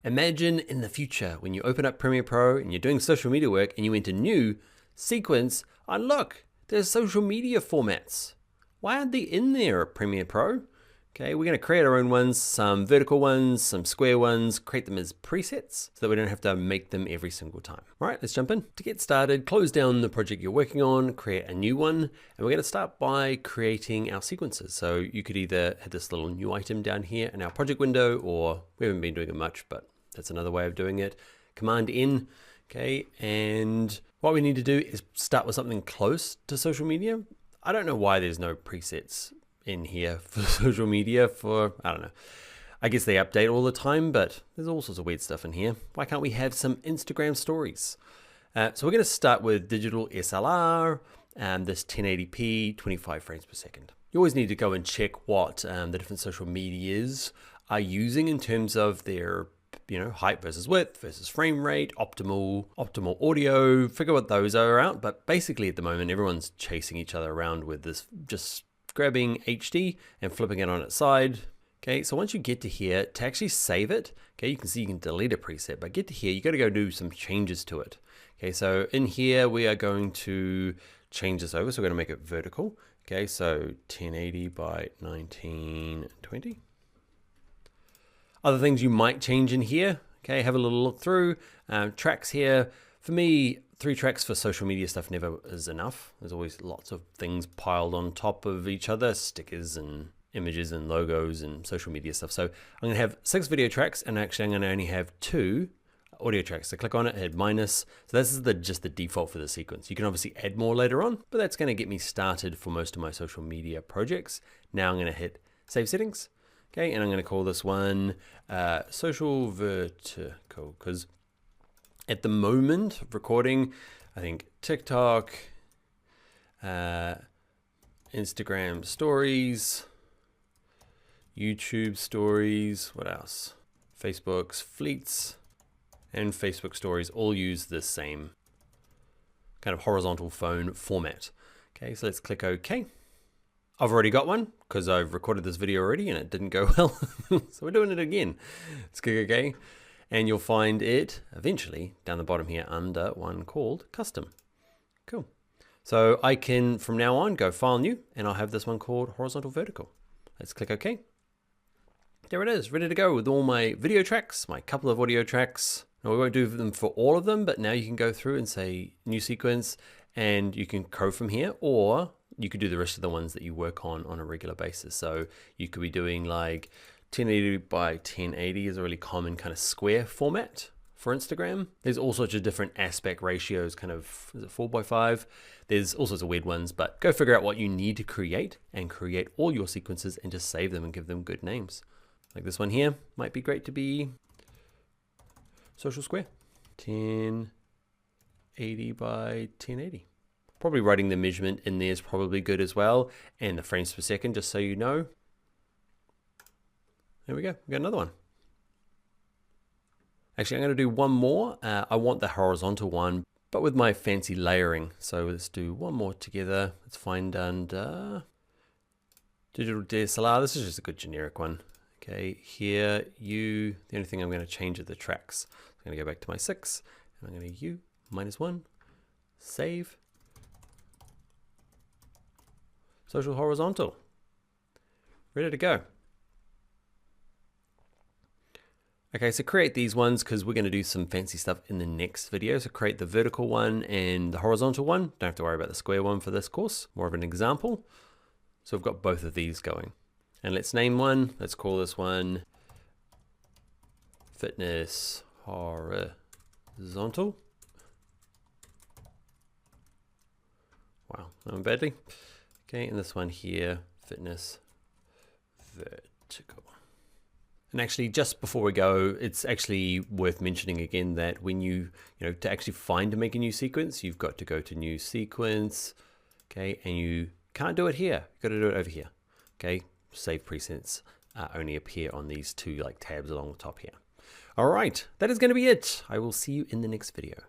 Imagine in the future when you open up Premiere Pro and you're doing social media work and you enter new sequence, and look, there's social media formats. Why aren't they in there at Premiere Pro? Okay, we're going to create our own ones, some vertical ones, some square ones, create them as presets so that we don't have to make them every single time. All right, let's jump in. To get started, close down the project you're working on, create a new one, and we're going to start by creating our sequences. So you could either hit this little new item down here in our project window, or we haven't been doing it much, but that's another way of doing it. Command N, okay, and what we need to do is start with something close to social media. I don't know why there's no presets in here for social media I don't know. I guess they update all the time, but there's all sorts of weird stuff in here. Why can't we have some Instagram stories? So we're going to start with digital SLR, this 1080p, 25 frames per second. You always need to go and check what the different social medias are using in terms of their height versus width versus frame rate, optimal audio, figure what those are out. But basically at the moment, everyone's chasing each other around with this, just grabbing HD and flipping it on its side. Okay, so once you get to here, to actually save it, okay, you can see you can delete a preset, but get to here, you got to go do some changes to it. Okay, so in here, we are going to change this over. So we're going to make it vertical. Okay, so 1080 by 1920. Other things you might change in here, okay, have a little look through. Tracks here, for me, 3 tracks for social media stuff never is enough. There's always lots of things piled on top of each other, stickers and images and logos and social media stuff. So I'm gonna have 6 video tracks, and actually I'm gonna only have 2 audio tracks. So click on it, hit minus. So this is just the default for the sequence. You can obviously add more later on, but that's gonna get me started for most of my social media projects. Now I'm gonna hit save settings. Okay, and I'm going to call this one social vertical, because at the moment of recording, I think TikTok, Instagram stories, YouTube stories, what else? Facebook's fleets and Facebook stories all use the same kind of horizontal phone format. Okay, so let's click OK. I've already got one because I've recorded this video already and it didn't go well. So we're doing it again. Let's click OK. And you'll find it eventually down the bottom here under one called custom. Cool. So I can from now on go file new, and I'll have this one called horizontal vertical. Let's click OK. There it is, ready to go with all my video tracks, my couple of audio tracks. Now we won't do them for all of them, but now you can go through and say new sequence, and you can go from here, or you could do the rest of the ones that you work on a regular basis. So you could be doing like 1080 by 1080 is a really common kind of square format for Instagram. There's all sorts of different aspect ratios, kind of, is it 4:5? There's all sorts of weird ones, but go figure out what you need to create and create all your sequences and just save them and give them good names. Like this one here might be great to be social square, 1080 by 1080. Probably writing the measurement in there is probably good as well, and the frames per second, just so you know. There we go, we got another one. Actually, I'm going to do one more. I want the horizontal one, but with my fancy layering. So let's do one more together. Let's find under digital DSLR. This is just a good generic one. Okay, here, the only thing I'm going to change are the tracks. I'm going to go back to my 6, and I'm going to -1, save. Social horizontal, ready to go. Okay, so create these ones because we're going to do some fancy stuff in the next video. So create the vertical one and the horizontal one. Don't have to worry about the square one for this course, more of an example. So we've got both of these going. And let's name one. Let's call this one fitness horizontal. Wow, that went badly. Okay, and this one here, fitness vertical. And actually, just before we go, it's actually worth mentioning again that when to actually find and make a new sequence, you've got to go to new sequence, okay, and you can't do it here. You've got to do it over here, okay? Save presets only appear on these 2 tabs along the top here. All right, that is going to be it. I will see you in the next video.